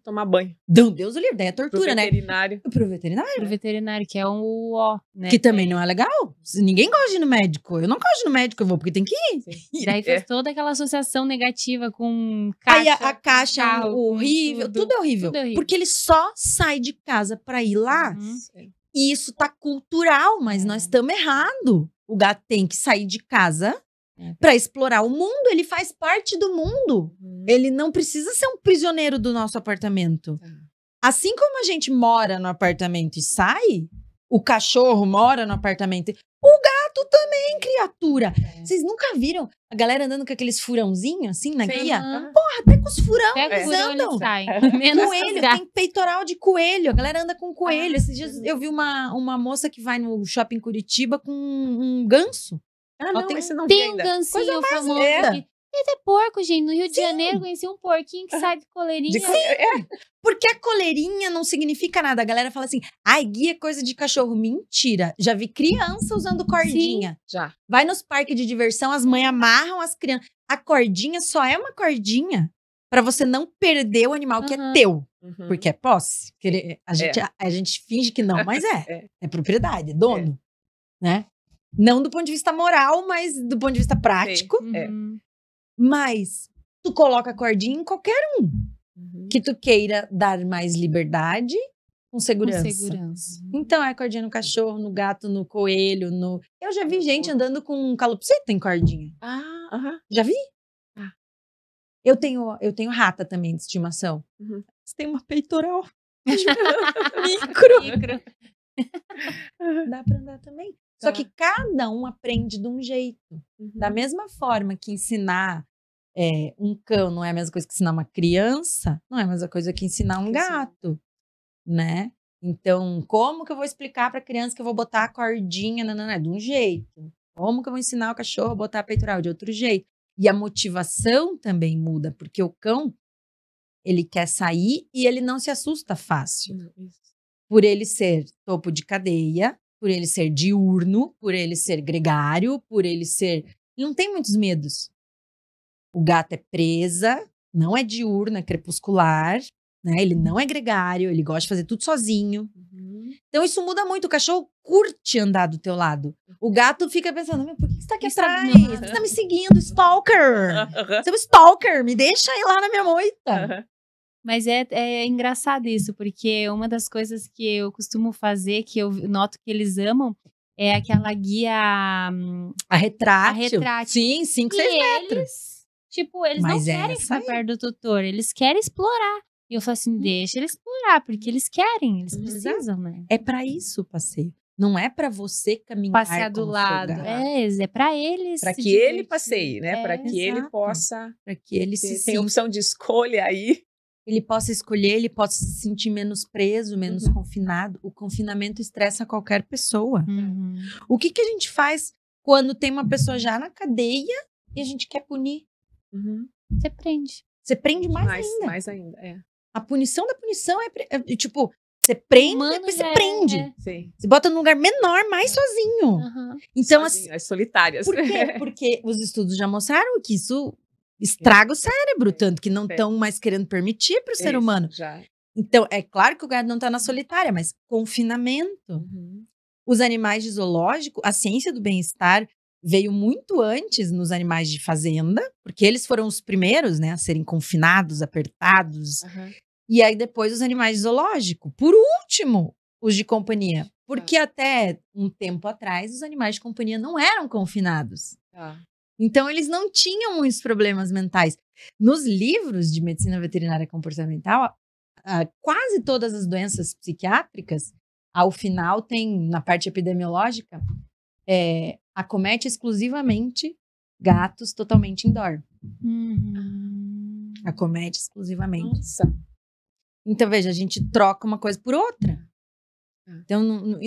tomar banho. Deus o livre, daí é tortura, né? Pro veterinário. Pro veterinário, que é um ó, né? Que também não é legal. Ninguém gosta de ir no médico. Eu não gosto de ir no médico, eu vou porque tem que ir. Sim. Daí fez toda aquela associação negativa com caixa. Aí a caixa é horrível, tudo é horrível. Porque ele só sai de casa pra ir lá. E isso tá cultural, mas nós estamos errado. O gato tem que sair de casa pra explorar o mundo. Ele faz parte do mundo. Ele não precisa ser um prisioneiro do nosso apartamento. Assim como a gente mora no apartamento e sai, o cachorro mora no apartamento. O gato também, criatura. Vocês nunca viram a galera andando com aqueles furãozinhos assim na guia? Porra, até com os furão eles andam. Coelho, tem peitoral de coelho. A galera anda com coelho. Esses dias eu vi uma moça que vai no shopping Curitiba com um ganso. Tem um gancinho famoso aqui. Esse é porco, gente. No Rio de Janeiro, conheci um porquinho que sai de coleirinha. Porque a coleirinha não significa nada. A galera fala assim, guia é coisa de cachorro. Mentira. Já vi criança usando cordinha. Já. Vai nos parques de diversão, as mães amarram as crianças. A cordinha só é uma cordinha pra você não perder o animal que é teu. Porque é posse. A gente finge que não, mas é propriedade, é dono. Né? Não do ponto de vista moral, mas do ponto de vista prático. Mas tu coloca a cordinha em qualquer que tu queira dar mais liberdade com segurança. Então é a cordinha no cachorro, no gato, no coelho, Eu já vi gente andando com calopsita em cordinha. Já vi? Eu tenho rata também de estimação. Você tem uma peitoral. Micro. Dá pra andar também. Só que cada um aprende de um jeito. Da mesma forma que ensinar um cão não é a mesma coisa que ensinar uma criança, não é a mesma coisa que ensinar um gato, né? Então, como que eu vou explicar pra criança que eu vou botar a cordinha? Não, é de um jeito. Como que eu vou ensinar o cachorro a botar a peitoral? De outro jeito. E a motivação também muda, porque o cão, ele quer sair e ele não se assusta fácil. Por ele ser topo de cadeia, por ele ser diurno, por ele ser gregário, por ele ser... Ele não tem muitos medos. O gato é presa, não é diurno, é crepuscular, né? Ele não é gregário, ele gosta de fazer tudo sozinho. Então isso muda muito, o cachorro curte andar do teu lado. O gato fica pensando, por que você tá aqui atrás? Você tá me seguindo, stalker. Você é um stalker, me deixa ir lá na minha moita. Mas é engraçado isso, porque uma das coisas que eu costumo fazer, que eu noto que eles amam, é aquela guia... A retrátil. Sim, 5, 6 metros. Eles não querem ficar perto do tutor, eles querem explorar. E eu falo assim, deixa eles explorar, porque eles querem, eles precisam, né? É pra isso o passeio. Não é pra você caminhar passear do lado. É pra eles. Pra que ele passeie, né? Pra que ele possa... Pra que ele tem opção de escolha aí. Ele possa escolher, ele possa se sentir menos preso, menos confinado. O confinamento estressa qualquer pessoa. O que a gente faz quando tem uma pessoa já na cadeia e a gente quer punir? Você prende. Você prende ainda. Mais ainda, A punição da punição é tipo, você prende, depois você prende. Você bota num lugar menor, mais sozinho. Então, as solitárias. Por quê? Porque os estudos já mostraram que isso estraga o cérebro, tanto que não estão mais querendo permitir para o ser humano. Então, é claro que o gato não está na solitária, mas confinamento. Os animais de zoológico, a ciência do bem-estar veio muito antes nos animais de fazenda, porque eles foram os primeiros, né, a serem confinados, apertados. E aí depois os animais de zoológico. Por último, os de companhia. Porque até um tempo atrás, os animais de companhia não eram confinados. Então, eles não tinham muitos problemas mentais. Nos livros de medicina veterinária comportamental, quase todas as doenças psiquiátricas ao final tem, na parte epidemiológica, acomete exclusivamente gatos totalmente indoor. Acomete exclusivamente. Nossa. Então, veja, a gente troca uma coisa por outra. Então,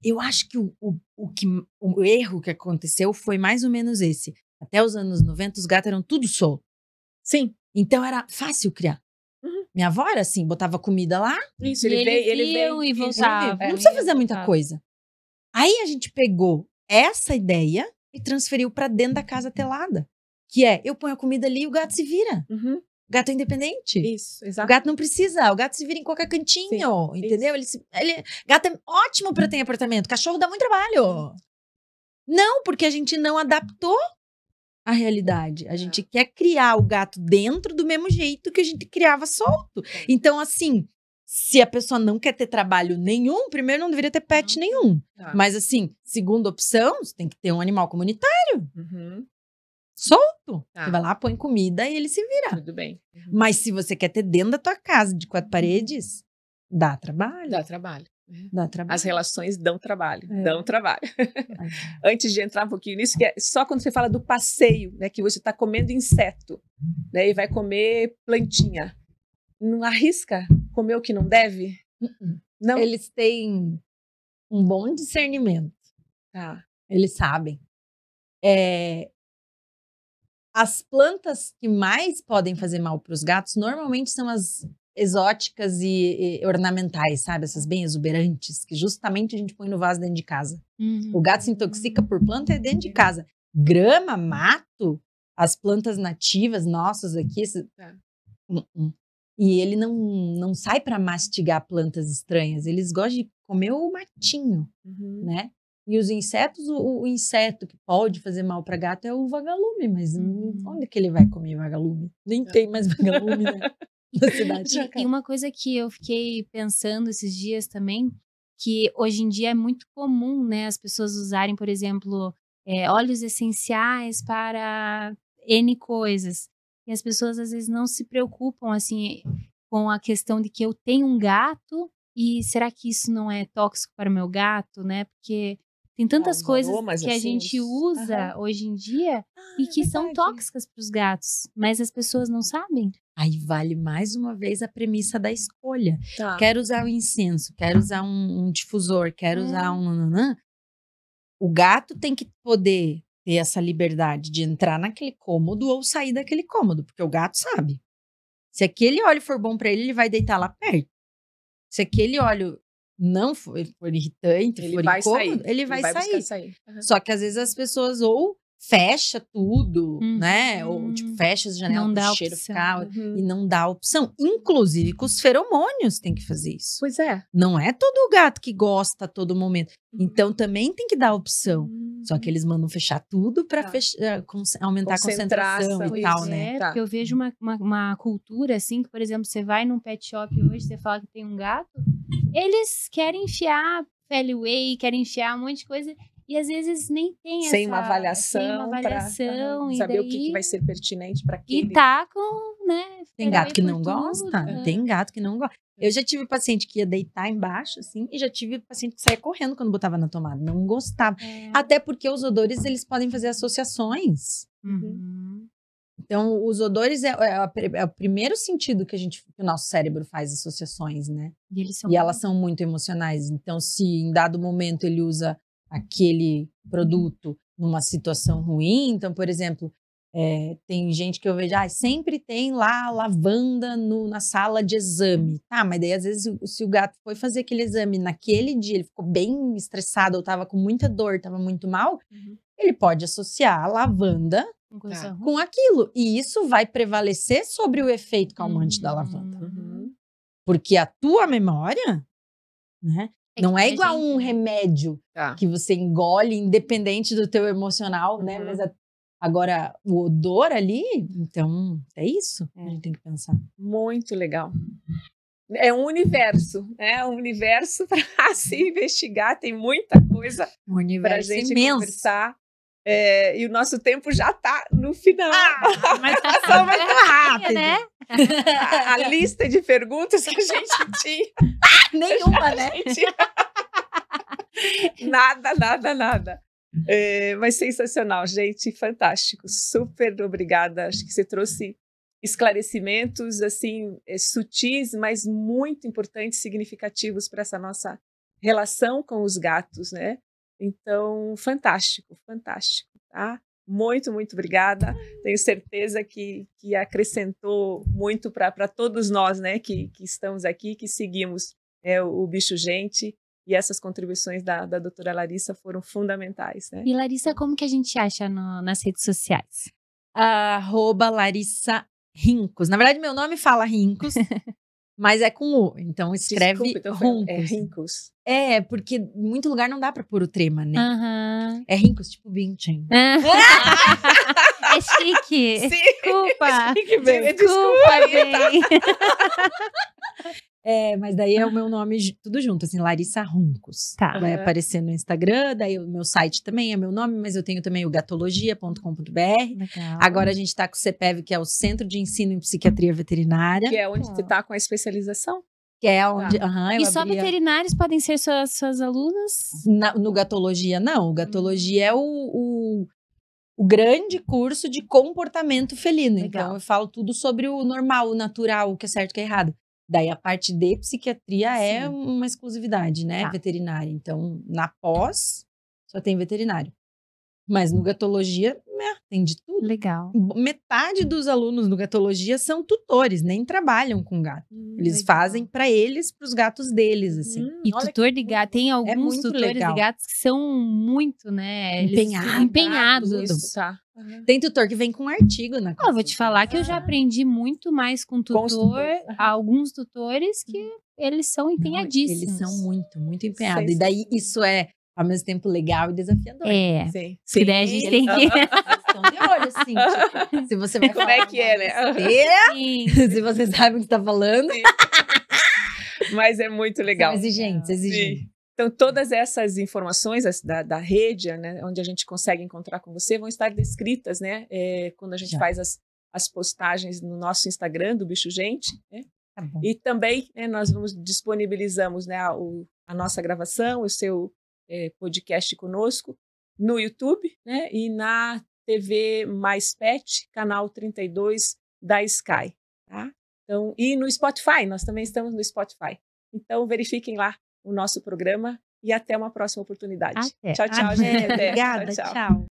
eu acho que o erro que aconteceu foi mais ou menos esse. Até os anos 90, os gatos eram tudo solto. Sim. Então, era fácil criar. Minha avó era assim, botava comida lá. Isso, ele veio e voltava. Não precisa fazer muita coisa. Aí, a gente pegou essa ideia e transferiu pra dentro da casa telada. Que eu ponho a comida ali e o gato se vira. O gato é independente. Isso, exato. O gato não precisa, o gato se vira em qualquer cantinho, entendeu? Gato é ótimo pra ter em apartamento, cachorro dá muito trabalho. Não, porque a gente não adaptou a realidade. A gente quer criar o gato dentro do mesmo jeito que a gente criava solto. Então, assim, se a pessoa não quer ter trabalho nenhum, primeiro não deveria ter pet nenhum. Mas, assim, segunda opção, você tem que ter um animal comunitário. Solto. Você vai lá, põe comida e ele se vira. Tudo bem. Mas se você quer ter dentro da tua casa, de 4 paredes, dá trabalho. Dá trabalho. Dá trabalho. As relações dão trabalho. Dão trabalho. Antes de entrar um pouquinho nisso, que é só quando você fala do passeio, né, que você está comendo inseto, né, e vai comer plantinha. Não arrisca comer o que não deve? Não. Eles têm um bom discernimento. Eles sabem. As plantas que mais podem fazer mal para os gatos normalmente são as exóticas e ornamentais, sabe? Essas bem exuberantes, que justamente a gente põe no vaso dentro de casa. O gato se intoxica por planta dentro de casa. Grama, mato, as plantas nativas nossas aqui. E ele não sai para mastigar plantas estranhas. Eles gostam de comer o matinho, né? E os insetos, o inseto que pode fazer mal para gato é o vagalume, mas onde que ele vai comer vagalume? Nem tem mais vagalume, né? Na cidade. E uma coisa que eu fiquei pensando esses dias também, que hoje em dia é muito comum, né, as pessoas usarem, por exemplo, óleos essenciais para N coisas. E as pessoas às vezes não se preocupam, assim, com a questão de que eu tenho um gato e será que isso não é tóxico para o meu gato, né? Porque tem tantas coisas que a gente usa hoje em dia e que são tóxicas para os gatos, mas as pessoas não sabem. Aí vale mais uma vez a premissa da escolha. Quero usar o incenso, quero usar um difusor, quero usar um... O gato tem que poder ter essa liberdade de entrar naquele cômodo ou sair daquele cômodo, porque o gato sabe. Se aquele óleo for bom para ele, ele vai deitar lá perto. Se aquele óleo não for irritante, ele for vai incômodo, sair. ele vai sair. Uhum. Só que às vezes as pessoas ou fecha tudo, né? Ou tipo, fecha as janelas para o cheiro ficar e não dá opção. Inclusive com os feromônios tem que fazer isso. Pois é. Não é todo gato que gosta a todo momento. Então também tem que dar opção. Só que eles mandam fechar tudo para aumentar a concentração e tal, né? Porque eu vejo uma cultura assim, que por exemplo, você vai num pet shop hoje, você fala que tem um gato, eles querem enfiar Feliway, querem enfiar um monte de coisa e às vezes nem tem sem uma avaliação para saber o que vai ser pertinente para aquele. E tá com, né? Tem gato que não gosta, tem gato que não gosta. Eu já tive paciente que ia deitar embaixo, assim, e já tive paciente que saía correndo quando botava na tomada. Não gostava. Até porque os odores, eles podem fazer associações. Então, os odores é o primeiro sentido que o nosso cérebro faz associações, né? E elas são muito emocionais. Então, se em dado momento ele usa aquele produto numa situação ruim, então, por exemplo, tem gente que eu vejo, sempre tem lá lavanda na sala de exame. Tá, mas daí às vezes se o gato foi fazer aquele exame naquele dia, ele ficou bem estressado ou tava com muita dor, tava muito mal, ele pode associar a lavanda com aquilo. E isso vai prevalecer sobre o efeito calmante da lavanda. Porque a tua memória, né? Não é igual um remédio que você engole independente do teu emocional, né? Mas agora, o odor ali, então, é isso que a gente tem que pensar. Muito legal. É um universo, né? Um universo para se investigar, tem muita coisa para a gente conversar. E o nosso tempo já está no final. Mas passou muito rápido, né? A lista de perguntas que a gente tinha. Nenhuma, né? Nada. Mas sensacional, gente, fantástico. Super obrigada. Acho que você trouxe esclarecimentos assim sutis, mas muito importantes, significativos para essa nossa relação com os gatos, né? Então, fantástico, tá? Muito obrigada. Tenho certeza que acrescentou muito para todos nós, né? Que estamos aqui, que seguimos o Bicho Gente. E essas contribuições da doutora Larissa foram fundamentais, né? E Larissa, como que a gente acha nas redes sociais? @Larissa Rincos. Na verdade, meu nome fala Rincos, mas é com U. Então escreve Rincos. Rincos. Porque em muito lugar não dá pra pôr o trema, né? Uhum. É Rincos, tipo Bintin. É chique. Sim. Desculpa. Desculpa, Desculpa, bem. Mas daí é o meu nome tudo junto, assim, Larissa Runcos. Tá. Vai aparecer no Instagram, daí o meu site também é meu nome, mas eu tenho também o gatologia.com.br. Legal. Agora a gente tá com o CEPEV, que é o Centro de Ensino em Psiquiatria Veterinária. Que é onde você tá com a especialização. Que é onde... E só veterinários podem ser suas alunas? No Gatologia, não. O Gatologia é o grande curso de comportamento felino. Legal. Então, eu falo tudo sobre o normal, o natural, o que é certo e o que é errado. Daí, a parte de psiquiatria é uma exclusividade, né? Tá. Veterinária. Então, na pós, só tem veterinário. Mas no Gatologia, tem de tudo. Legal. Metade dos alunos no Gatologia são tutores, nem trabalham com gato. Eles legal. fazem para os gatos deles, assim. E tutor de gato, tem alguns muito tutores legal. de gatos que são muito, né? Empenhados. Empenhados. Tá. Tem tutor que vem com artigo na Eu vou te falar que eu já aprendi muito mais com tutor, alguns tutores que eles são empenhadíssimos. Eles são muito empenhados. E daí isso é, ao mesmo tempo, legal e desafiador. Sim. Que daí a gente tem que... Eles estão de olho, assim, tipo, se você vai Como falar é que é, né? besteira, Sim. se você sabe o que está falando. Sim. Mas é muito legal. São exigentes. Sim. Então, todas essas informações da rede, né, onde a gente consegue encontrar com você, vão estar descritas, né, quando a gente faz as postagens no nosso Instagram, do Bicho Gente, né? Tá bom. E também, né, nós disponibilizamos, né, a nossa gravação, o seu podcast conosco, no YouTube, né, e na TV Mais Pet, canal 32 da Sky. Tá? Então, e no Spotify, nós também estamos no Spotify. Então, verifiquem lá o nosso programa e até uma próxima oportunidade. Até. Tchau, gente. Obrigada, tchau.